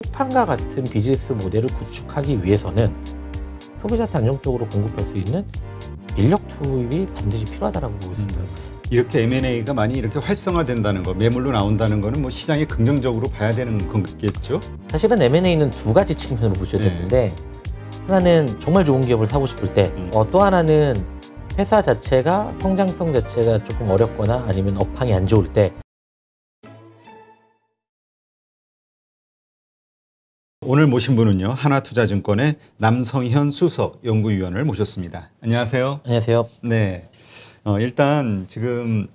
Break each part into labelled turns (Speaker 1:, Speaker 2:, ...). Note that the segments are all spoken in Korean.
Speaker 1: 쿠팡과 같은 비즈니스 모델을 구축하기 위해서는 소비자한테 안정적으로 공급할 수 있는 인력 투입이 반드시 필요하다고 보고 있습니다.
Speaker 2: 이렇게 M&A가 많이 이렇게 활성화된다는 거, 매물로 나온다는 거는 뭐 시장에 긍정적으로 봐야 되는 거겠죠?
Speaker 1: 사실은 M&A는 두 가지 측면으로 보셔야 되는데, 하나는 정말 좋은 기업을 사고 싶을 때, 또 하나는 회사 자체가 성장성 자체가 조금 어렵거나 아니면 업황이 안 좋을 때.
Speaker 2: 오늘 모신 분은요, 하나투자증권의 남성현 수석 연구위원을 모셨습니다. 안녕하세요.
Speaker 1: 안녕하세요.
Speaker 2: 네. 일단 지금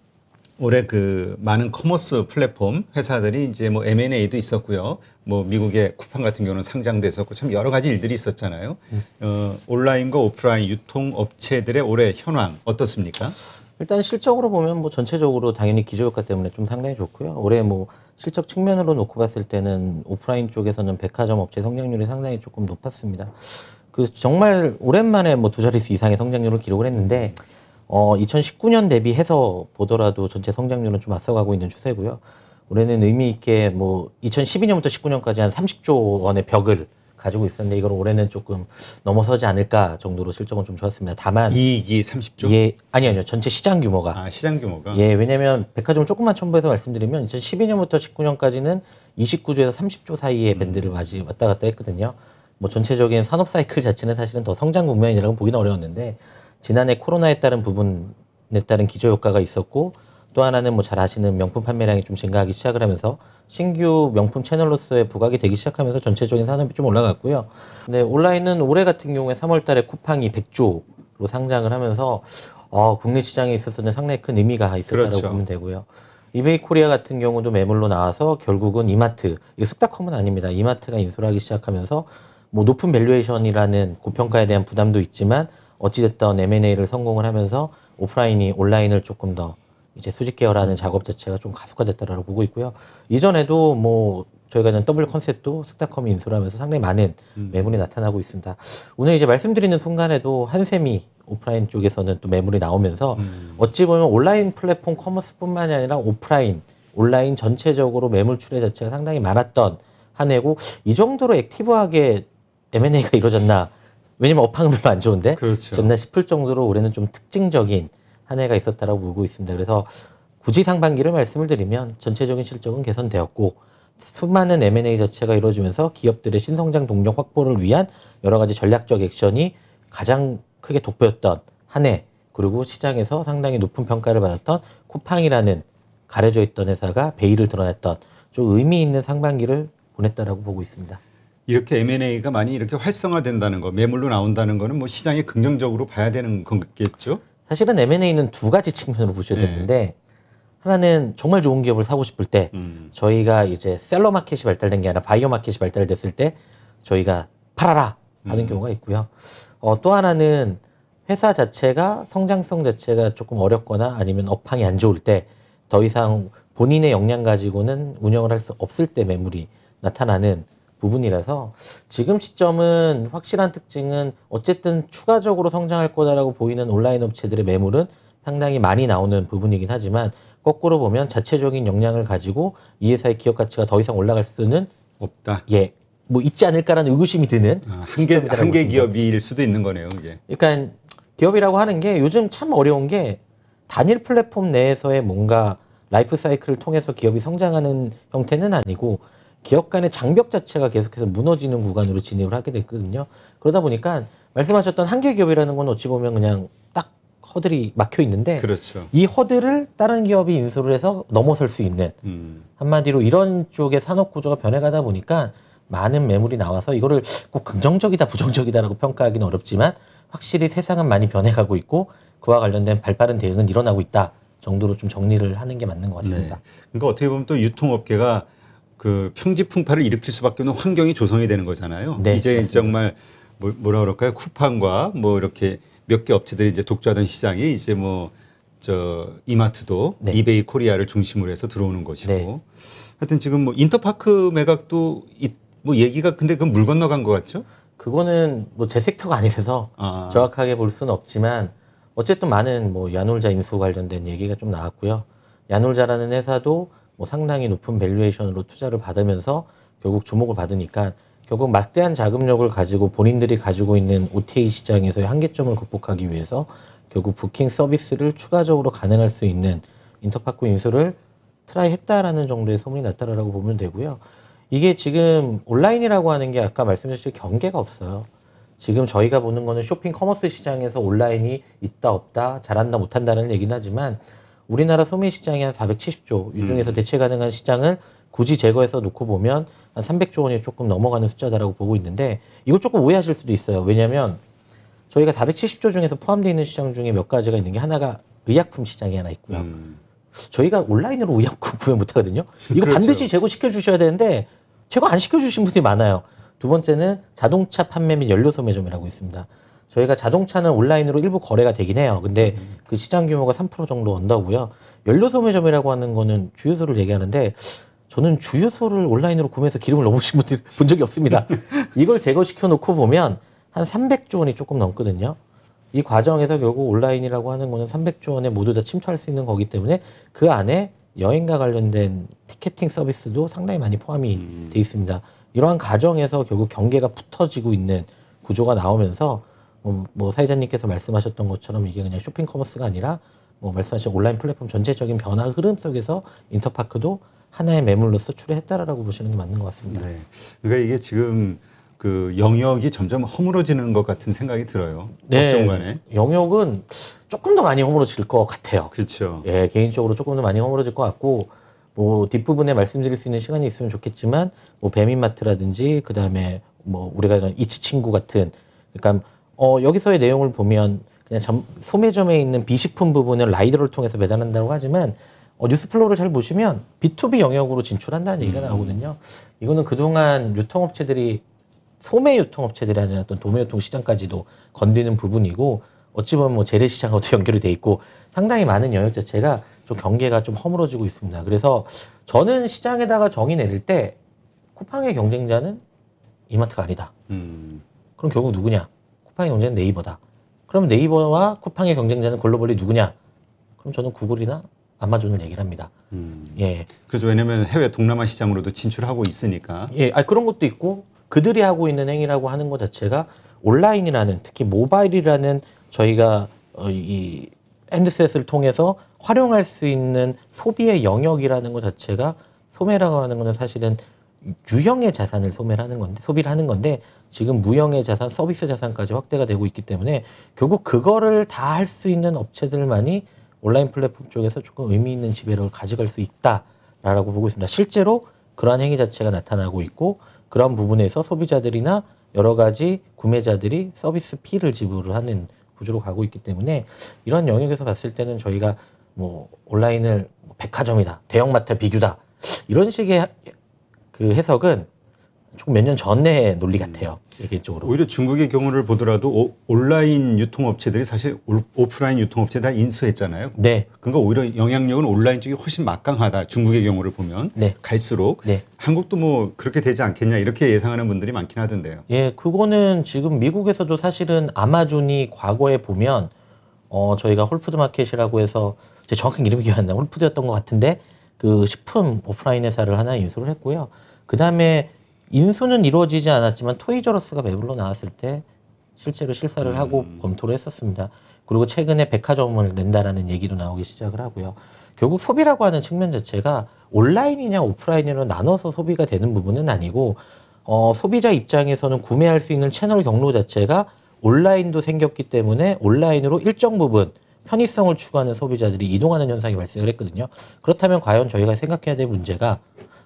Speaker 2: 올해 그 많은 커머스 플랫폼 회사들이 이제 뭐 M&A도 있었고요. 뭐 미국의 쿠팡 같은 경우는 상장도 했었고 참 여러 가지 일들이 있었잖아요. 온라인과 오프라인 유통 업체들의 올해 현황 어떻습니까?
Speaker 1: 일단 실적으로 보면 뭐 전체적으로 당연히 기저효과 때문에 좀 상당히 좋고요. 올해 뭐 실적 측면으로 놓고 봤을 때는 오프라인 쪽에서는 백화점 업체 성장률이 상당히 조금 높았습니다. 그 정말 오랜만에 뭐 두 자릿수 이상의 성장률을 기록을 했는데 2019년 대비해서 보더라도 전체 성장률은 좀 앞서가고 있는 추세고요. 올해는 의미 있게 뭐 2012년부터 19년까지 한 30조 원의 벽을 가지고 있었는데 이걸 올해는 조금 넘어서지 않을까 정도로 실적은 좀 좋았습니다. 다만
Speaker 2: 이익이 30조?
Speaker 1: 예, 아니요. 전체 시장 규모가.
Speaker 2: 아, 시장 규모가?
Speaker 1: 예, 왜냐면 백화점 조금만 첨부해서 말씀드리면 2012년부터 19년까지는 29조에서 30조 사이의 밴드를 왔다 갔다 했거든요. 뭐 전체적인 산업 사이클 자체는 사실은 더 성장 국면이라고 보기는 어려웠는데 지난해 코로나에 따른 부분에 따른 기저효과가 있었고 또 하나는 뭐 잘 아시는 명품 판매량이 좀 증가하기 시작을 하면서 신규 명품 채널로서의 부각이 되기 시작하면서 전체적인 산업이 좀 올라갔고요. 근데 온라인은 올해 같은 경우에 3월 달에 쿠팡이 100조로 상장을 하면서 국내 시장에 있어서는 상당히 큰 의미가 있었다고
Speaker 2: 그렇죠.
Speaker 1: 보면 되고요. 이베이 코리아 같은 경우도 매물로 나와서 결국은 이마트, 이거 쑥다컴은 아닙니다. 이마트가 인수를 하기 시작하면서 뭐 높은 밸류에이션이라는 고평가에 대한 부담도 있지만 어찌됐든 M&A를 성공을 하면서 오프라인이 온라인을 조금 더 이제 수직 계열하는 작업 자체가 좀 가속화됐다라고 보고 있고요. 이전에도 뭐 저희가 는 더블 컨셉도 쑥다컴이 인수를 하면서 상당히 많은 매물이 나타나고 있습니다. 오늘 이제 말씀드리는 순간에도 한샘이 오프라인 쪽에서는 또 매물이 나오면서 어찌 보면 온라인 플랫폼 커머스뿐만이 아니라 오프라인, 온라인 전체적으로 매물 출회 자체가 상당히 많았던 한 해고 이 정도로 액티브하게 M&A가 이루어졌나? 왜냐면 업황은 별로 안 좋은데
Speaker 2: 그렇죠.
Speaker 1: 졌나 싶을 정도로 올해는 좀 특징적인 한 해가 있었다라고 보고 있습니다. 그래서 굳이 상반기를 말씀을 드리면 전체적인 실적은 개선되었고 수많은 M&A 자체가 이루어지면서 기업들의 신성장 동력 확보를 위한 여러 가지 전략적 액션이 가장 크게 돋보였던 한 해, 그리고 시장에서 상당히 높은 평가를 받았던 쿠팡이라는 가려져 있던 회사가 베일을 드러냈던 좀 의미 있는 상반기를 보냈다라고 보고 있습니다.
Speaker 2: 이렇게 M&A가 많이 이렇게 활성화된다는 거, 매물로 나온다는 거는 뭐 시장에 긍정적으로 봐야 되는 거겠죠?
Speaker 1: 사실은 M&A는 두 가지 측면으로 보셔야 되는데 하나는 정말 좋은 기업을 사고 싶을 때 저희가 이제 셀러 마켓이 발달된 게 아니라 바이어 마켓이 발달됐을 때 저희가 팔아라 하는 경우가 있고요. 또 하나는 회사 자체가 성장성 자체가 조금 어렵거나 아니면 업황이 안 좋을 때 더 이상 본인의 역량 가지고는 운영을 할 수 없을 때 매물이 나타나는 부분이라서 지금 시점은 확실한 특징은 어쨌든 추가적으로 성장할 거다라고 보이는 온라인 업체들의 매물은 상당히 많이 나오는 부분이긴 하지만 거꾸로 보면 자체적인 역량을 가지고 이 회사의 기업 가치가 더 이상 올라갈 수는
Speaker 2: 없다.
Speaker 1: 예, 뭐 있지 않을까라는 의구심이 드는
Speaker 2: 한계 기업일 수도 있는 거네요. 이게.
Speaker 1: 그러니까 기업이라고 하는 게 요즘 참 어려운 게 단일 플랫폼 내에서의 뭔가 라이프 사이클을 통해서 기업이 성장하는 형태는 아니고 기업 간의 장벽 자체가 계속해서 무너지는 구간으로 진입을 하게 됐거든요. 그러다 보니까 말씀하셨던 한계 기업이라는 건 어찌 보면 그냥 딱 허들이 막혀 있는데
Speaker 2: 그렇죠.
Speaker 1: 이 허들을 다른 기업이 인수를 해서 넘어설 수 있는 한마디로 이런 쪽의 산업 구조가 변해가다 보니까 많은 매물이 나와서 이거를 꼭 긍정적이다 부정적이다라고 평가하기는 어렵지만 확실히 세상은 많이 변해가고 있고 그와 관련된 발빠른 대응은 일어나고 있다 정도로 좀 정리를 하는 게 맞는 것 같습니다.
Speaker 2: 네. 그러니까 어떻게 보면 또 유통업계가 그 평지풍파를 일으킬 수밖에 없는 환경이 조성이 되는 거잖아요.
Speaker 1: 네,
Speaker 2: 이제
Speaker 1: 맞습니다.
Speaker 2: 정말 뭐라 그럴까요? 쿠팡과 뭐 이렇게 몇 개 업체들이 이제 독주하던 시장이 이제 뭐 이마트도
Speaker 1: 네.
Speaker 2: 이베이 코리아를 중심으로 해서 들어오는 것이고
Speaker 1: 네.
Speaker 2: 하여튼 지금 뭐 인터파크 매각도 뭐 얘기가 근데 그건 물 건너간 것 같죠?
Speaker 1: 그거는 뭐 제 섹터가 아니라서 정확하게 볼 수는 없지만 어쨌든 많은 뭐 야놀자 인수 관련된 얘기가 좀 나왔고요. 야놀자라는 회사도 뭐 상당히 높은 밸류에이션으로 투자를 받으면서 결국 주목을 받으니까 결국 막대한 자금력을 가지고 본인들이 가지고 있는 OTA 시장에서의 한계점을 극복하기 위해서 결국 부킹 서비스를 추가적으로 가능할 수 있는 인터파크 인수를 트라이 했다라는 정도의 소문이 났다라고 보면 되고요. 이게 지금 온라인이라고 하는 게 아까 말씀드렸듯이 경계가 없어요. 지금 저희가 보는 거는 쇼핑 커머스 시장에서 온라인이 있다 없다 잘한다 못한다는 얘기는 하지만 우리나라 소매 시장이 한 470조 이 중에서 대체 가능한 시장을 굳이 제거해서 놓고 보면 한 300조 원이 조금 넘어가는 숫자다라고 보고 있는데 이거 조금 오해하실 수도 있어요. 왜냐하면 저희가 470조 중에서 포함되어 있는 시장 중에 몇 가지가 있는 게 하나가 의약품 시장이 하나 있고요. 저희가 온라인으로 의약품 구매 못하거든요. 이거
Speaker 2: 그렇죠.
Speaker 1: 반드시 제거시켜 주셔야 되는데 제거 안 시켜주신 분들이 많아요. 두 번째는 자동차 판매 및 연료 소매점이라고 있습니다. 저희가 자동차는 온라인으로 일부 거래가 되긴 해요. 근데 그 시장 규모가 3% 정도 온다고요. 연료 소매점이라고 하는 거는 주유소를 얘기하는데 저는 주유소를 온라인으로 구매해서 기름을 넣으신 분들 본 적이 없습니다. 이걸 제거시켜 놓고 보면 한 300조 원이 조금 넘거든요. 이 과정에서 결국 온라인이라고 하는 거는 300조 원에 모두 다 침투할 수 있는 거기 때문에 그 안에 여행과 관련된 티켓팅 서비스도 상당히 많이 포함이 돼 있습니다. 이러한 과정에서 결국 경계가 붙어지고 있는 구조가 나오면서 뭐 사회자님께서 말씀하셨던 것처럼 이게 그냥 쇼핑 커머스가 아니라 뭐 말씀하신 온라인 플랫폼 전체적인 변화 흐름 속에서 인터파크도 하나의 매물로서 출애했다라고 보시는 게 맞는 것 같습니다.
Speaker 2: 네. 그러니까 이게 지금 그 영역이 점점 허물어지는 것 같은 생각이 들어요. 어떤 간에.
Speaker 1: 영역은 조금 더 많이 허물어질 것 같아요.
Speaker 2: 그렇죠.
Speaker 1: 예, 개인적으로 조금 더 많이 허물어질 것 같고, 뭐 뒷부분에 말씀드릴 수 있는 시간이 있으면 좋겠지만, 뭐 배민마트라든지 그 다음에 뭐 우리가 이런 이츠 친구 같은, 그러니까 여기서의 내용을 보면 그냥 소매점에 있는 비식품 부분을 라이더를 통해서 배달한다고 하지만 뉴스플로우를 잘 보시면 B2B 영역으로 진출한다는 얘기가 나오거든요. 이거는 그동안 유통업체들이 소매 유통업체들이 하지 않았던 도매 유통 시장까지도 건드는 부분이고 어찌 보면 뭐 재래시장하고도 연결이 돼 있고 상당히 많은 영역 자체가 좀 경계가 좀 허물어지고 있습니다. 그래서 저는 시장에다가 정의 내릴 때 쿠팡의 경쟁자는 이마트가 아니다. 그럼 결국 누구냐? 쿠팡의 경쟁자는 네이버다. 그럼 네이버와 쿠팡의 경쟁자는 글로벌리 누구냐? 그럼 저는 구글이나 아마존을 얘기를 합니다. 예.
Speaker 2: 그렇죠. 왜냐하면 해외 동남아 시장으로도 진출하고 있으니까.
Speaker 1: 예, 그런 것도 있고 그들이 하고 있는 행위라고 하는 것 자체가 온라인이라는 특히 모바일이라는 저희가 이 핸드셋을 통해서 활용할 수 있는 소비의 영역이라는 것 자체가 소매라고 하는 것은 사실은 유형의 자산을 소비를 하는 건데 지금 무형의 자산, 서비스 자산까지 확대가 되고 있기 때문에 결국 그거를 다 할 수 있는 업체들만이 온라인 플랫폼 쪽에서 조금 의미 있는 지배력을 가져갈 수 있다라고 보고 있습니다. 실제로 그러한 행위 자체가 나타나고 있고 그런 부분에서 소비자들이나 여러 가지 구매자들이 서비스 피를 지불을 하는 구조로 가고 있기 때문에 이런 영역에서 봤을 때는 저희가 뭐 온라인을 백화점이다, 대형마트 비교다 이런 식의 그 해석은 조금 몇 년 전의 논리 같아요. 개인적으로.
Speaker 2: 오히려 중국의 경우를 보더라도 온라인 유통업체들이 사실 오프라인 유통업체 다 인수했잖아요.
Speaker 1: 네.
Speaker 2: 그러니까 오히려 영향력은 온라인 쪽이 훨씬 막강하다. 중국의 경우를 보면
Speaker 1: 네.
Speaker 2: 갈수록
Speaker 1: 네.
Speaker 2: 한국도 뭐 그렇게 되지 않겠냐 이렇게 예상하는 분들이 많긴 하던데요.
Speaker 1: 예, 그거는 지금 미국에서도 사실은 아마존이 과거에 보면 저희가 홀푸드마켓이라고 해서 제 정확한 이름이 기억 안 나요. 홀푸드였던 것 같은데 그 식품 오프라인 회사를 하나 인수를 했고요. 그 다음에 인수는 이루어지지 않았지만 토이저러스가 매물로 나왔을 때 실제로 실사를 하고 검토를 했었습니다. 그리고 최근에 백화점을 낸다라는 얘기도 나오기 시작을 하고요. 결국 소비라고 하는 측면 자체가 온라인이냐 오프라인으로 나눠서 소비가 되는 부분은 아니고 소비자 입장에서는 구매할 수 있는 채널 경로 자체가 온라인도 생겼기 때문에 온라인으로 일정 부분 편의성을 추구하는 소비자들이 이동하는 현상이 발생을 했거든요. 그렇다면 과연 저희가 생각해야 될 문제가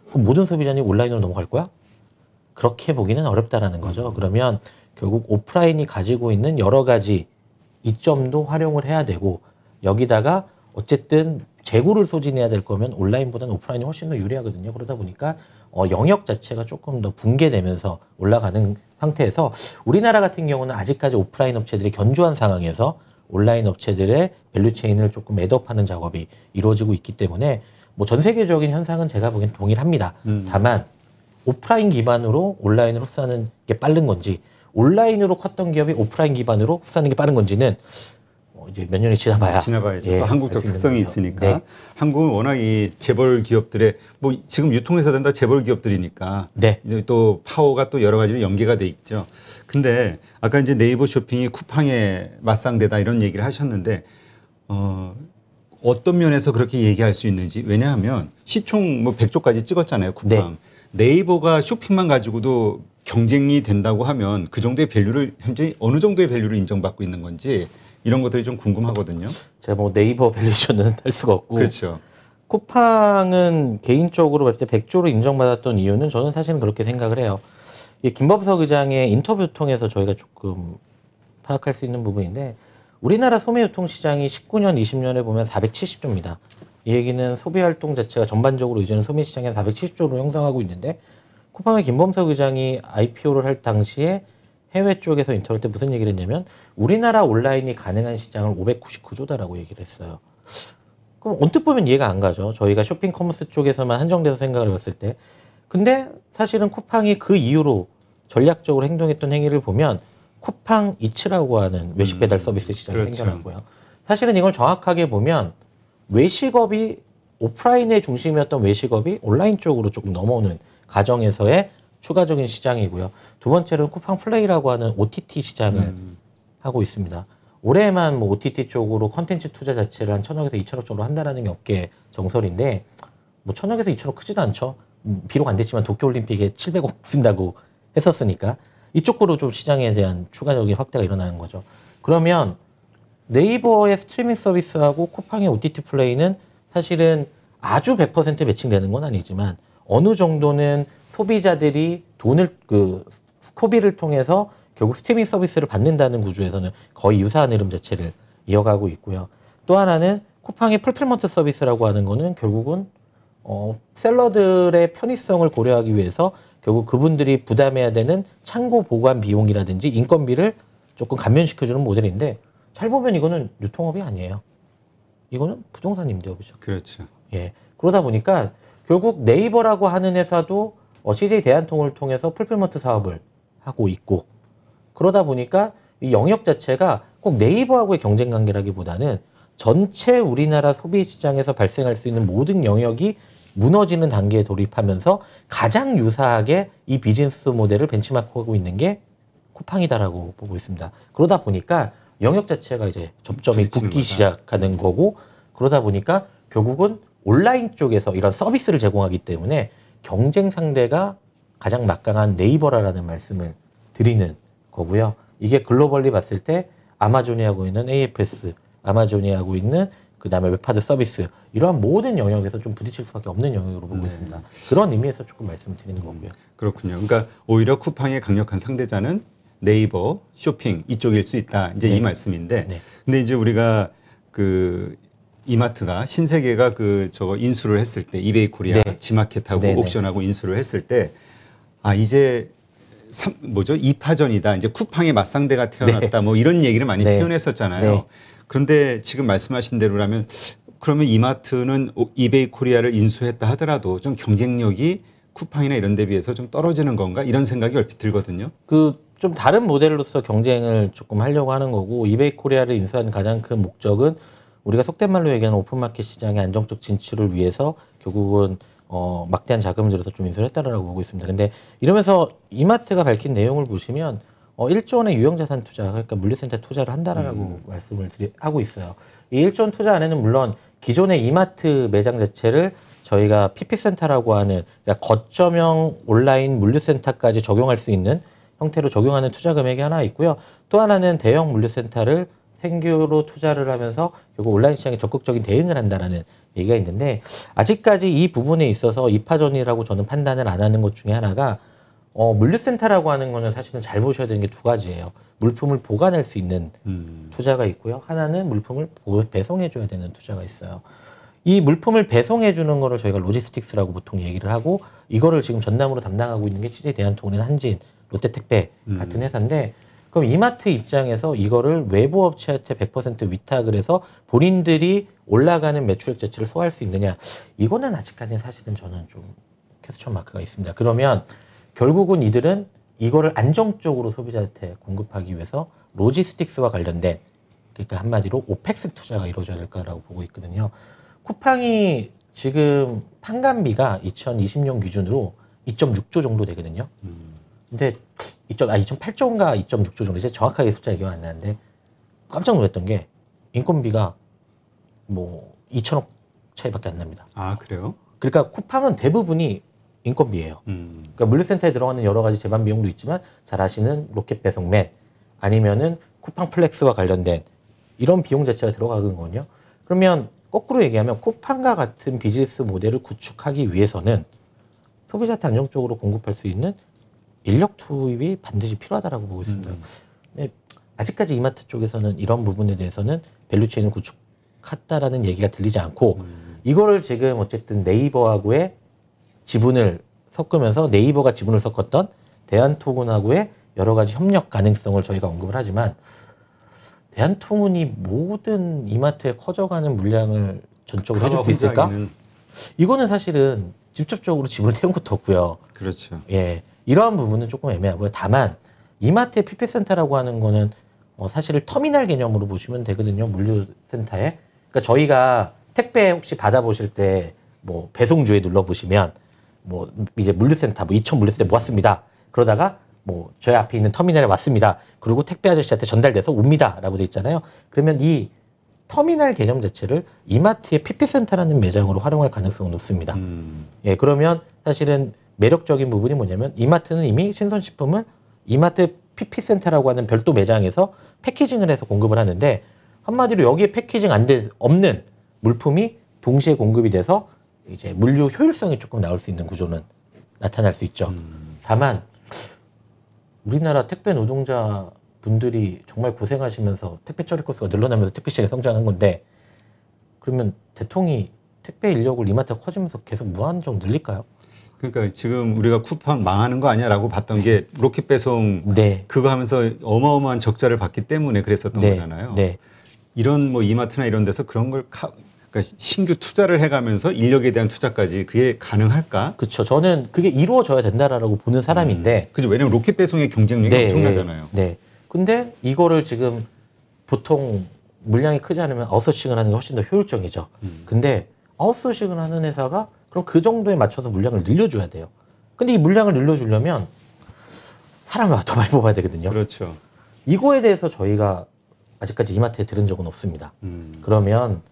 Speaker 1: 그럼 모든 소비자들이 온라인으로 넘어갈 거야? 그렇게 보기는 어렵다라는 거죠. 그러면 결국 오프라인이 가지고 있는 여러 가지 이점도 활용을 해야 되고 여기다가 어쨌든 재고를 소진해야 될 거면 온라인보다는 오프라인이 훨씬 더 유리하거든요. 그러다 보니까 영역 자체가 조금 더 붕괴되면서 올라가는 상태에서 우리나라 같은 경우는 아직까지 오프라인 업체들이 견조한 상황에서 온라인 업체들의 밸류체인을 조금 애업하는 작업이 이루어지고 있기 때문에 뭐 전 세계적인 현상은 제가 보기엔 동일합니다. 다만 오프라인 기반으로 온라인을 흡수하는 게 빠른 건지 온라인으로 컸던 기업이 오프라인 기반으로 흡수하는 게 빠른 건지는 이제 몇 년이
Speaker 2: 지나봐야죠.
Speaker 1: 예,
Speaker 2: 또 한국적
Speaker 1: 알수 있는
Speaker 2: 특성이
Speaker 1: 거죠.
Speaker 2: 있으니까.
Speaker 1: 네.
Speaker 2: 한국은 워낙 이 재벌 기업들의 뭐 지금 유통회사들은 다 재벌 기업들이니까
Speaker 1: 네.
Speaker 2: 이제 또 파워가 또 여러 가지로 연계가 돼 있죠. 근데 아까 이제 네이버 쇼핑이 쿠팡에 맞상대다 이런 얘기를 하셨는데 어떤 면에서 그렇게 얘기할 수 있는지. 왜냐하면 시총 뭐 100조까지 찍었잖아요, 쿠팡. 네이버가 쇼핑만 가지고도 경쟁이 된다고 하면 그 정도의 밸류를 현재 어느 정도의 밸류를 인정받고 있는 건지 이런 것들이 좀 궁금하거든요.
Speaker 1: 제가 뭐 네이버 밸류에이션은 할 수가 없고.
Speaker 2: 그렇죠.
Speaker 1: 쿠팡은 개인적으로 봤을 때 100조로 인정받았던 이유는 저는 사실은 그렇게 생각을 해요. 이 김범석 의장의 인터뷰 통해서 저희가 조금 파악할 수 있는 부분인데 우리나라 소매유통 시장이 19년, 20년에 보면 470조입니다. 이 얘기는 소비활동 자체가 전반적으로 이제는 소매시장이 한 470조로 형성하고 있는데 쿠팡의 김범석 의장이 IPO를 할 당시에 해외 쪽에서 인터뷰 때 무슨 얘기를 했냐면 우리나라 온라인이 가능한 시장을 599조다라고 얘기를 했어요. 그럼 언뜻 보면 이해가 안 가죠. 저희가 쇼핑 커머스 쪽에서만 한정돼서 생각을 해봤을 때. 근데 사실은 쿠팡이 그 이후로 전략적으로 행동했던 행위를 보면 쿠팡 이츠라고 하는 외식 배달 서비스 시장이
Speaker 2: 그렇죠.
Speaker 1: 생겨났고요. 사실은 이걸 정확하게 보면 외식업이 오프라인의 중심이었던 외식업이 온라인 쪽으로 조금 넘어오는 과정에서의 추가적인 시장이고요. 두 번째로는 쿠팡 플레이라고 하는 OTT 시장을 하고 있습니다. 올해만 뭐 OTT 쪽으로 컨텐츠 투자 자체를 한 1,000억에서 2,000억 정도 한다라는 게 업계 정설인데 뭐 1,000억에서 2,000억 크지도 않죠. 비록 안 됐지만 도쿄올림픽에 700억 쓴다고 했었으니까 이쪽으로 좀 시장에 대한 추가적인 확대가 일어나는 거죠. 그러면 네이버의 스트리밍 서비스하고 쿠팡의 OTT 플레이는 사실은 아주 100% 매칭되는 건 아니지만 어느 정도는 소비자들이 돈을 소비를 통해서 결국 스트리밍 서비스를 받는다는 구조에서는 거의 유사한 흐름 자체를 이어가고 있고요. 또 하나는 쿠팡의 풀필먼트 서비스라고 하는 거는 결국은 셀러들의 편의성을 고려하기 위해서 결국 그분들이 부담해야 되는 창고 보관 비용이라든지 인건비를 조금 감면시켜주는 모델인데 잘 보면 이거는 유통업이 아니에요. 이거는 부동산 임대업이죠.
Speaker 2: 그렇죠.
Speaker 1: 예. 그러다 보니까 결국 네이버라고 하는 회사도 CJ 대한통운을 통해서 풀필먼트 사업을 하고 있고 그러다 보니까 이 영역 자체가 꼭 네이버하고의 경쟁 관계라기보다는 전체 우리나라 소비 시장에서 발생할 수 있는 모든 영역이 무너지는 단계에 돌입하면서 가장 유사하게 이 비즈니스 모델을 벤치마크하고 있는 게 쿠팡이다라고 보고 있습니다. 그러다 보니까 영역 자체가 이제 접점이 붙기 시작하는 거고 그러다 보니까 결국은 온라인 쪽에서 이런 서비스를 제공하기 때문에 경쟁 상대가 가장 막강한 네이버라는 말씀을 드리는 거고요. 이게 글로벌리 봤을 때 아마존이 하고 있는 AFS, 아마존이 하고 있는 그 다음에 웹하드 서비스 이러한 모든 영역에서 좀 부딪힐 수밖에 없는 영역으로 보고 있습니다. 그런 의미에서 조금 말씀을 드리는 거고요.
Speaker 2: 그렇군요. 그러니까 오히려 쿠팡의 강력한 상대자는 네이버, 쇼핑 이쪽일 수 있다. 이제 이 말씀인데, 근데 이제 우리가 그 이마트가 신세계가 저거 인수를 했을 때 이베이 코리아, 지마켓하고 옥션하고 인수를 했을 때 이제 2파전이다. 이제 쿠팡의 맞상대가 태어났다. 뭐 이런 얘기를 많이 표현했었잖아요. 그런데 지금 말씀하신 대로라면 그러면 이마트는 이베이 코리아를 인수했다 하더라도 좀 경쟁력이 쿠팡이나 이런 데 비해서 좀 떨어지는 건가? 이런 생각이 얼핏 들거든요.
Speaker 1: 좀 다른 모델로서 경쟁을 조금 하려고 하는 거고 이베이 코리아를 인수한 가장 큰 목적은 우리가 속된 말로 얘기하는 오픈마켓 시장의 안정적 진출을 위해서 결국은 막대한 자금을 들여서 좀 인수를 했다라고 보고 있습니다. 근데 이러면서 이마트가 밝힌 내용을 보시면 1조 원의 유형자산 투자, 그러니까 물류센터 투자를 한다라고 말씀을 하고 있어요. 이 1조 원 투자 안에는 물론 기존의 이마트 매장 자체를 저희가 PP센터라고 하는 그러니까 거점형 온라인 물류센터까지 적용할 수 있는 형태로 적용하는 투자 금액이 하나 있고요. 또 하나는 대형 물류센터를 생규로 투자를 하면서 결국 온라인 시장에 적극적인 대응을 한다라는 얘기가 있는데 아직까지 이 부분에 있어서 2파전이라고 저는 판단을 안 하는 것 중에 하나가 물류센터라고 하는 거는 사실은 잘 보셔야 되는 게 두 가지예요. 물품을 보관할 수 있는 투자가 있고요. 하나는 물품을 배송해 줘야 되는 투자가 있어요. 이 물품을 배송해 주는 거를 저희가 로지스틱스라고 보통 얘기를 하고 이거를 지금 전담으로 담당하고 있는 게 CJ 대한통운, 한진, 롯데택배 같은 회사인데 그럼 이마트 입장에서 이거를 외부 업체한테 100% 위탁을 해서 본인들이 올라가는 매출액 자체를 소화할 수 있느냐 이거는 아직까지는 사실은 저는 좀 퀘스천 마크가 있습니다. 그러면 결국은 이들은 이거를 안정적으로 소비자한테 공급하기 위해서 로지스틱스와 관련된 그러니까 한마디로 오펙스 투자가 이루어져야 될까라고 보고 있거든요. 쿠팡이 지금 판관비가 2020년 기준으로 2.6조 정도 되거든요. 근데 2.8조인가 2.6조 정도, 이제 정확하게 숫자 기억 안 나는데 깜짝 놀랐던 게 인건비가 뭐 2천억 차이밖에 안 납니다.
Speaker 2: 아, 그래요?
Speaker 1: 그러니까 쿠팡은 대부분이 인건비예요. 그러니까 물류센터에 들어가는 여러 가지 제반 비용도 있지만 잘 아시는 로켓 배송맨 아니면은 쿠팡 플렉스와 관련된 이런 비용 자체가 들어가는 거거든요. 그러면 거꾸로 얘기하면 쿠팡과 같은 비즈니스 모델을 구축하기 위해서는 소비자한테 안정적으로 공급할 수 있는 인력 투입이 반드시 필요하다라고 보고 있습니다. 근데 아직까지 이마트 쪽에서는 이런 부분에 대해서는 밸류체인을 구축했다라는 얘기가 들리지 않고 이거를 지금 어쨌든 네이버하고의 지분을 섞으면서 네이버가 지분을 섞었던 대한통운하고의 여러 가지 협력 가능성을 저희가 언급을 하지만 대한통운이 모든 이마트에 커져가는 물량을 전적으로 해줄 수 있을까? 이거는 사실은 직접적으로 지분을 태운 것도 없고요.
Speaker 2: 그렇죠.
Speaker 1: 예, 이러한 부분은 조금 애매하고요. 다만 이마트의 PP센터라고 하는 거는 사실 터미널 개념으로 보시면 되거든요. 물류센터에. 그러니까 저희가 택배 혹시 받아보실 때 뭐 배송조에 눌러보시면 뭐 이제 물류센터 뭐 이천 물류센터 모았습니다. 그러다가 뭐 저희 앞에 있는 터미널에 왔습니다. 그리고 택배 아저씨한테 전달돼서 옵니다라고 돼 있잖아요. 그러면 이 터미널 개념 자체를 이마트의 PP센터라는 매장으로 활용할 가능성은 높습니다. 예, 그러면 사실은 매력적인 부분이 뭐냐면 이마트는 이미 신선식품을 이마트 PP센터라고 하는 별도 매장에서 패키징을 해서 공급을 하는데 한마디로 여기에 패키징 없는 물품이 동시에 공급이 돼서 이제 물류 효율성이 조금 나올 수 있는 구조는 나타날 수 있죠. 다만 우리나라 택배 노동자 분들이 정말 고생하시면서 택배 처리 코스가 늘어나면서 택배 시장이 성장한 건데 그러면 대통령이 택배 인력을 이마트가 커지면서 계속 무한정 늘릴까요?
Speaker 2: 그러니까 지금 우리가 쿠팡 망하는 거 아니야라고 봤던 게 로켓 배송
Speaker 1: 네.
Speaker 2: 그거 하면서 어마어마한 적자를 봤기 때문에 그랬었던
Speaker 1: 네.
Speaker 2: 거잖아요.
Speaker 1: 네.
Speaker 2: 이런 뭐 이마트나 이런 데서 그런 걸 그러니까 신규 투자를 해가면서 인력에 대한 투자까지 그게 가능할까?
Speaker 1: 그렇죠. 저는 그게 이루어져야 된다라고 보는 사람인데.
Speaker 2: 그죠. 왜냐면 로켓 배송의 경쟁력이
Speaker 1: 네,
Speaker 2: 엄청나잖아요.
Speaker 1: 네. 근데 이거를 지금 보통 물량이 크지 않으면 아웃소싱을 하는 게 훨씬 더 효율적이죠. 근데 아웃소싱을 하는 회사가 그럼 그 정도에 맞춰서 물량을 늘려줘야 돼요. 근데 이 물량을 늘려주려면 사람을 더 많이 뽑아야 되거든요.
Speaker 2: 그렇죠.
Speaker 1: 이거에 대해서 저희가 아직까지 이마트에 들은 적은 없습니다. 그러면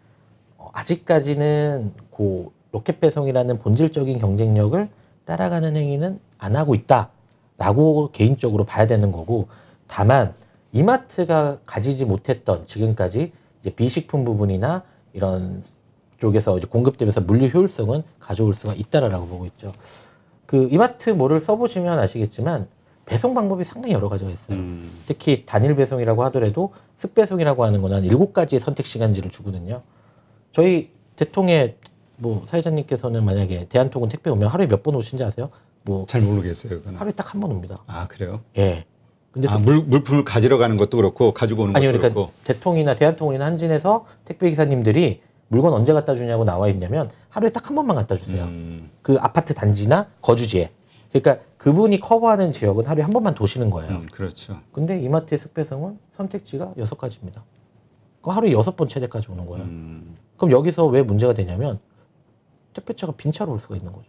Speaker 1: 아직까지는 그 로켓 배송이라는 본질적인 경쟁력을 따라가는 행위는 안 하고 있다라고 개인적으로 봐야 되는 거고, 다만 이마트가 가지지 못했던 지금까지 이제 비식품 부분이나 이런 쪽에서 이제 공급되면서 물류 효율성은 가져올 수가 있다라고 보고 있죠. 그 이마트 뭐를 써보시면 아시겠지만 배송 방법이 상당히 여러 가지가 있어요. 특히 단일 배송이라고 하더라도 습배송이라고 하는 거는 7가지의 선택 시간제를 주거든요. 저희 대통령 뭐 사회자님께서는 만약에 대한통운 택배 오면 하루에 몇 번 오신지 아세요? 뭐
Speaker 2: 잘 모르겠어요. 그건.
Speaker 1: 하루에 딱 한 번 옵니다.
Speaker 2: 아, 그래요?
Speaker 1: 예. 근데
Speaker 2: 물품을 가지러 가는 것도 그렇고 가지고 오는
Speaker 1: 아니요,
Speaker 2: 것도
Speaker 1: 그러니까
Speaker 2: 그렇고.
Speaker 1: 대통이나 대한통운이나 한진에서 택배 기사님들이 물건 언제 갖다 주냐고 나와 있냐면 하루에 딱 한 번만 갖다 주세요. 그 아파트 단지나 거주지에. 그러니까 그분이 커버하는 지역은 하루에 한 번만 도시는 거예요.
Speaker 2: 그렇죠.
Speaker 1: 근데 이마트의 습배송은 선택지가 6가지입니다. 그럼 하루에 6번 최대까지 오는 거예요. 그럼 여기서 왜 문제가 되냐면 택배차가 빈차로 올 수가 있는 거죠.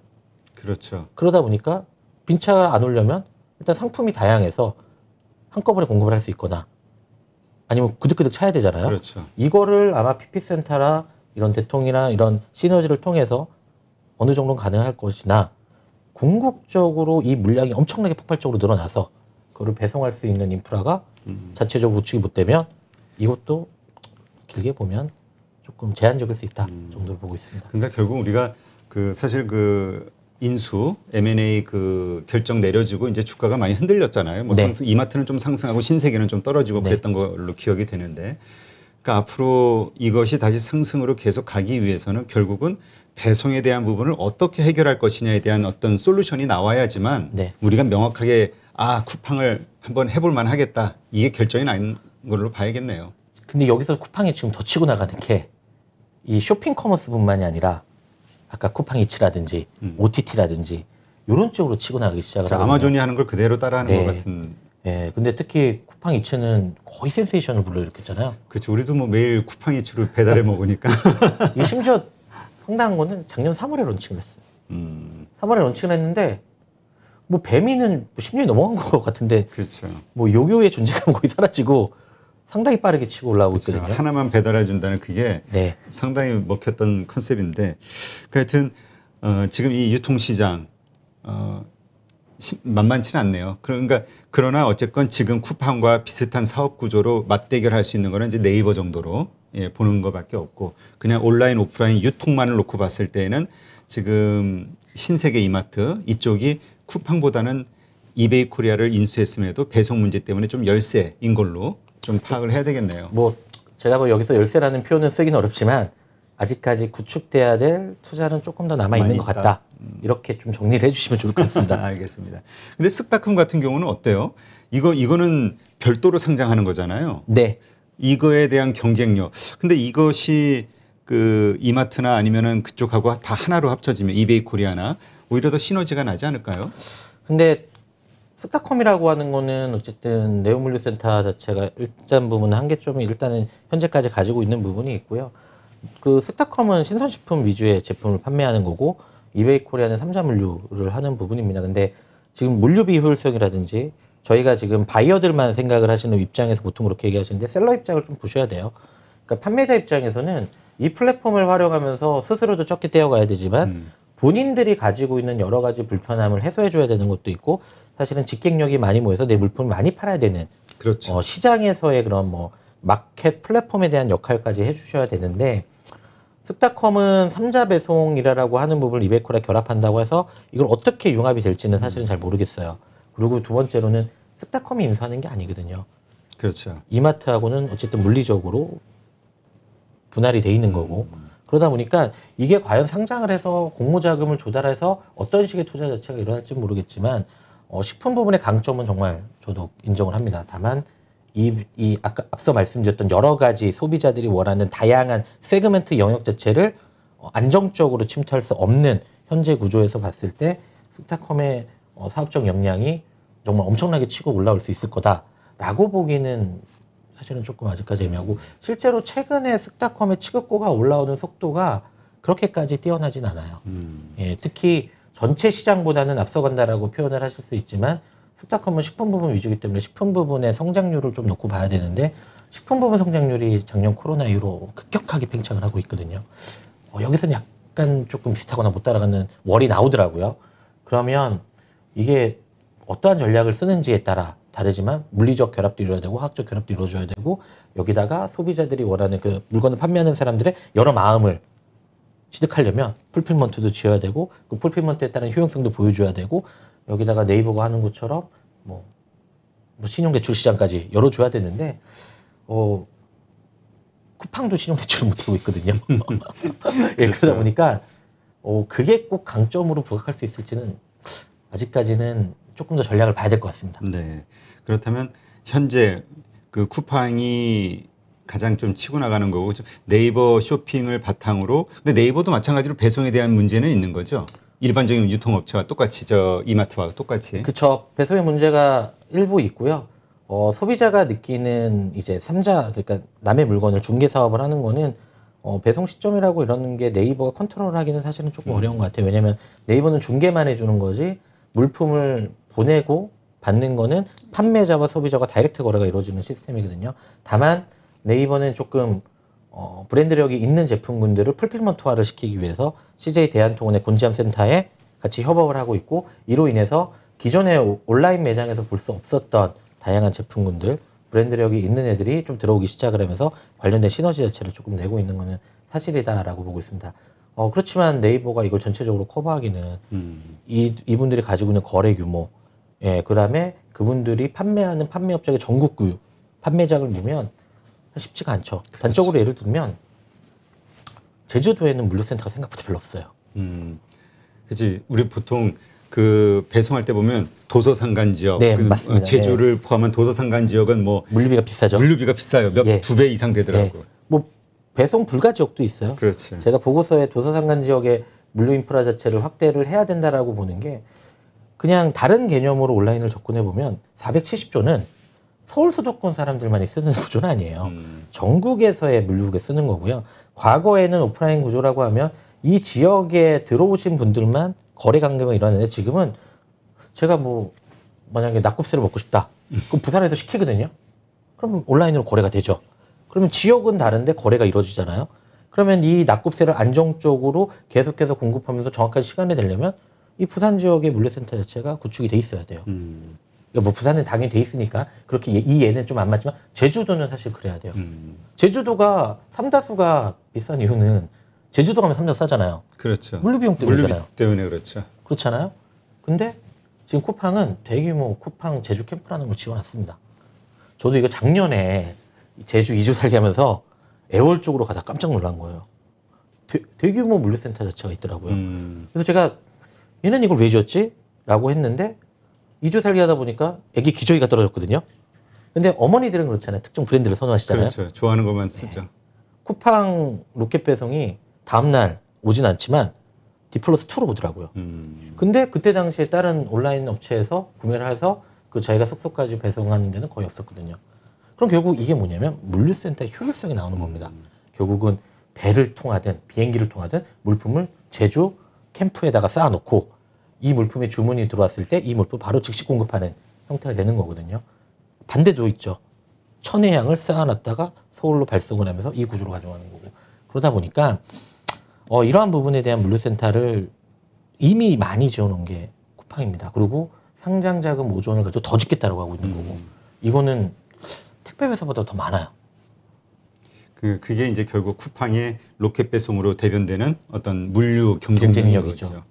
Speaker 2: 그렇죠.
Speaker 1: 그러다 보니까 빈차가 안 오려면 일단 상품이 다양해서 한꺼번에 공급을 할 수 있거나 아니면 그득그득 차야 되잖아요.
Speaker 2: 그렇죠.
Speaker 1: 이거를 아마 PP센터나 이런 대통이나 이런 시너지를 통해서 어느 정도는 가능할 것이나 궁극적으로 이 물량이 엄청나게 폭발적으로 늘어나서 그거를 배송할 수 있는 인프라가 자체적으로 구축이 못 되면 이것도 길게 보면 조금 제한적일 수 있다 정도로 보고 있습니다.
Speaker 2: 그러니까 결국 우리가 그 사실 그 인수 M&A 그 결정 내려지고 이제 주가가 많이 흔들렸잖아요. 뭐
Speaker 1: 네.
Speaker 2: 이마트는 좀 상승하고 신세계는 좀 떨어지고
Speaker 1: 네.
Speaker 2: 그랬던 걸로 기억이 되는데, 그러니까 앞으로 이것이 다시 상승으로 계속 가기 위해서는 결국은 배송에 대한 부분을 어떻게 해결할 것이냐에 대한 어떤 솔루션이 나와야지만
Speaker 1: 네.
Speaker 2: 우리가 명확하게 쿠팡을 한번 해볼 만하겠다, 이게 결정이 난 걸로 봐야겠네요.
Speaker 1: 근데 여기서 쿠팡이 지금 더 치고 나가는 게 이 쇼핑 커머스뿐만이 아니라 아까 쿠팡이츠라든지 OTT라든지 이런 쪽으로 치고 나가기 시작을 하거든요.
Speaker 2: 아마존이 하는 걸 그대로 따라하는
Speaker 1: 네.
Speaker 2: 것 같은.
Speaker 1: 예, 근데 특히 쿠팡 이츠는 거의 센세이션을 불러일으켰잖아요.
Speaker 2: 그렇죠. 우리도 뭐 매일 쿠팡 이츠로 배달해 먹으니까.
Speaker 1: 이게 심지어 황당한 거는 작년 3월에 론칭을 했어요. 3월에 론칭을 했는데 뭐 배미는 10년이 넘어간 것 같은데
Speaker 2: 그렇죠.
Speaker 1: 뭐 요요의 존재감은 거의 사라지고 상당히 빠르게 치고 올라오고
Speaker 2: 그렇죠.
Speaker 1: 있거든요.
Speaker 2: 하나만 배달해 준다는 그게
Speaker 1: 네.
Speaker 2: 상당히 먹혔던 컨셉인데 하여튼 지금 이 유통시장 만만치는 않네요. 그러나 어쨌건 지금 쿠팡과 비슷한 사업 구조로 맞대결할 수 있는 거는 이제 네이버 정도로 보는 것밖에 없고 그냥 온라인 오프라인 유통만을 놓고 봤을 때에는 지금 신세계 이마트 이쪽이 쿠팡보다는 이베이 코리아를 인수했음에도 배송 문제 때문에 좀 열세인 걸로 좀 파악을 해야 되겠네요.
Speaker 1: 뭐 제가 뭐 여기서 열세라는 표현은 쓰기는 어렵지만 아직까지 구축돼야 될 투자는 조금 더 남아 있는 것 같다. 이렇게 좀 정리를 해주시면 좋을 것 같습니다.
Speaker 2: 알겠습니다. 근데 쓱닷컴 같은 경우는 어때요? 이거는 별도로 상장하는 거잖아요.
Speaker 1: 네.
Speaker 2: 이거에 대한 경쟁력. 근데 이것이 그 이마트나 아니면은 그쪽하고 다 하나로 합쳐지면 이베이 코리아나 오히려 더 시너지가 나지 않을까요?
Speaker 1: 근데 쓱닷컴이라고 하는 거는 어쨌든 네오물류센터 자체가 일단 부분은 한계점이 일단은 현재까지 가지고 있는 부분이 있고요. 그 쓱닷컴은 신선식품 위주의 제품을 판매하는 거고 이베이 코리아는 삼자 물류를 하는 부분입니다. 근데 지금 물류 비효율성이라든지 저희가 지금 바이어들만 생각을 하시는 입장에서 보통 그렇게 얘기하시는데 셀러 입장을 좀 보셔야 돼요. 그러니까 판매자 입장에서는 이 플랫폼을 활용하면서 스스로도 적게 떼어가야 되지만 본인들이 가지고 있는 여러 가지 불편함을 해소해줘야 되는 것도 있고 사실은 직객력이 많이 모여서 내 물품을 많이 팔아야 되는
Speaker 2: 그렇죠.
Speaker 1: 시장에서의 그런 뭐 마켓 플랫폼에 대한 역할까지 해주셔야 되는데 쓱닷컴은 삼자 배송이라고 하는 부분을 이베코랑 결합한다고 해서 이걸 어떻게 융합이 될지는 사실은 잘 모르겠어요. 그리고 두 번째로는 쓱닷컴이 인수하는 게 아니거든요.
Speaker 2: 그렇죠.
Speaker 1: 이마트하고는 어쨌든 물리적으로 분할이 돼 있는 거고 그러다 보니까 이게 과연 상장을 해서 공모자금을 조달해서 어떤 식의 투자 자체가 일어날지 모르겠지만 식품 부분의 강점은 정말 저도 인정을 합니다. 다만 이 아까 앞서 말씀드렸던 여러 가지 소비자들이 원하는 다양한 세그멘트 영역 자체를 안정적으로 침투할 수 없는 현재 구조에서 봤을 때 쓱닷컴의 사업적 역량이 정말 엄청나게 치고 올라올 수 있을 거다라고 보기는 사실은 조금 아직까지 애매하고 실제로 최근에 쓱닷컴의 취급고가 올라오는 속도가 그렇게까지 뛰어나진 않아요. 예, 특히 전체 시장보다는 앞서간다라고 표현을 하실 수 있지만 쓱닷컴은 식품 부분 위주이기 때문에 식품 부분의 성장률을 좀 놓고 봐야 되는데 식품 부분 성장률이 작년 코로나 이후로 급격하게 팽창을 하고 있거든요. 여기서는 약간 조금 비슷하거나 못 따라가는 월이 나오더라고요. 그러면 이게 어떠한 전략을 쓰는지에 따라 다르지만 물리적 결합도 이루어야 되고 화학적 결합도 이루어져야 되고 여기다가 소비자들이 원하는 그 물건을 판매하는 사람들의 여러 마음을 취득하려면 풀필먼트도 지어야 되고 그 풀필먼트에 따른 효용성도 보여줘야 되고 여기다가 네이버가 하는 것처럼 뭐 신용대출 시장까지 열어줘야 되는데 쿠팡도 신용대출을 못하고 있거든요. 예,
Speaker 2: 그렇죠.
Speaker 1: 그러다 보니까 그게 꼭 강점으로 부각할 수 있을지는 아직까지는 조금 더 전략을 봐야 될 것 같습니다.
Speaker 2: 네. 그렇다면 현재 그 쿠팡이 가장 좀 치고 나가는 거고 네이버 쇼핑을 바탕으로 근데 네이버도 마찬가지로 배송에 대한 문제는 있는 거죠. 일반적인 유통업체와 똑같이 이마트와 똑같이.
Speaker 1: 그렇죠. 배송의 문제가 일부 있고요. 소비자가 느끼는 이제 그러니까 남의 물건을 중개 사업을 하는 거는 배송 시점이라고 이러는 게 네이버가 컨트롤하기는 사실은 조금 어려운 것 같아요. 왜냐하면 네이버는 중개만 해주는 거지 물품을 보내고 받는 거는 판매자와 소비자가 다이렉트 거래가 이루어지는 시스템이거든요. 다만 네이버는 조금 브랜드력이 있는 제품군들을 풀필먼트화를 시키기 위해서 CJ 대한통운의 곤지암 센터에 같이 협업을 하고 있고 이로 인해서 기존의 온라인 매장에서 볼 수 없었던 다양한 제품군들 브랜드력이 있는 애들이 좀 들어오기 시작을 하면서 관련된 시너지 자체를 조금 내고 있는 거는 사실이다라고 보고 있습니다. 그렇지만 네이버가 이걸 전체적으로 커버하기는 이분들이 가지고 있는 거래 규모, 예, 그다음에 그분들이 판매하는 판매업적의 전국구 판매장을 보면 쉽지가 않죠. 그렇죠. 단적으로 예를 들면 제주도에는 물류센터가 생각보다 별로 없어요.
Speaker 2: 그렇지. 우리 보통 그 배송할 때 보면 도서상간 지역,
Speaker 1: 네, 맞습니다.
Speaker 2: 제주를 포함한 도서상간 지역은 뭐
Speaker 1: 물류비가 비싸죠.
Speaker 2: 물류비가 비싸요.
Speaker 1: 예.
Speaker 2: 2배 이상 되더라고요.
Speaker 1: 네. 뭐 배송 불가 지역도 있어요.
Speaker 2: 그렇지.
Speaker 1: 제가 보고서에 도서상간 지역의 물류 인프라 자체를 확대를 해야 된다라고 보는 게 그냥 다른 개념으로 온라인을 접근해 보면 470조는 서울 수도권 사람들만이 쓰는 구조는 아니에요. 전국에서의 물류에 쓰는 거고요. 과거에는 오프라인 구조라고 하면 이 지역에 들어오신 분들만 거래 관계가 일어나는데 지금은 제가 뭐 만약에 낙곱새를 먹고 싶다. 그럼 부산에서 시키거든요. 그러면 온라인으로 거래가 되죠. 그러면 지역은 다른데 거래가 이루어지잖아요. 그러면 이 낙곱새를 안정적으로 계속해서 공급하면서 정확한 시간에 되려면 이 부산 지역의 물류센터 자체가 구축이 돼 있어야 돼요. 그러니까 뭐 부산은 당연히 돼 있으니까 그렇게 이 예는 좀 안 맞지만 제주도는 사실 그래야 돼요. 제주도가 삼다수가 비싼 이유는 제주도 가면 삼다수 싸잖아요.
Speaker 2: 그렇죠.
Speaker 1: 물류 비용 때문이잖아요.
Speaker 2: 물류비 때문에 그렇죠.
Speaker 1: 그렇잖아요. 근데 지금 쿠팡은 대규모 쿠팡 제주 캠프라는 걸 지어놨습니다. 저도 이거 작년에 제주 2주 살기 하면서 애월 쪽으로 가다 깜짝 놀란 거예요. 대규모 물류센터 자체가 있더라고요. 그래서 제가 얘는 이걸 왜 지었지? 라고 했는데 2주 살기 하다 보니까 애기 기저귀가 떨어졌거든요. 근데 어머니들은 그렇잖아요. 특정 브랜드를 선호하시잖아요.
Speaker 2: 그렇죠. 좋아하는 것만 쓰죠.
Speaker 1: 네. 쿠팡 로켓 배송이 다음날 오진 않지만 D+2로 오더라고요. 근데 그때 당시에 다른 온라인 업체에서 구매를 해서 그 자기가 숙소까지 배송하는 데는 거의 없었거든요. 그럼 결국 이게 뭐냐면 물류센터의 효율성이 나오는 겁니다. 결국은 배를 통하든 비행기를 통하든 물품을 제주 캠프에다가 쌓아놓고 이 물품의 주문이 들어왔을 때 이 물품 바로 즉시 공급하는 형태가 되는 거거든요. 반대도 있죠. 천혜향을 쌓아놨다가 서울로 발송을 하면서 이 구조로 가져가는 거고. 그러다 보니까 이러한 부분에 대한 물류센터를 이미 많이 지어놓은 게 쿠팡입니다. 그리고 상장 자금 5조 원을 가지고 더 짓겠다고 하고 있는 거고. 이거는 택배 회사보다 더 많아요.
Speaker 2: 그게 이제 결국 쿠팡의 로켓 배송으로 대변되는 어떤 물류 경쟁력이죠.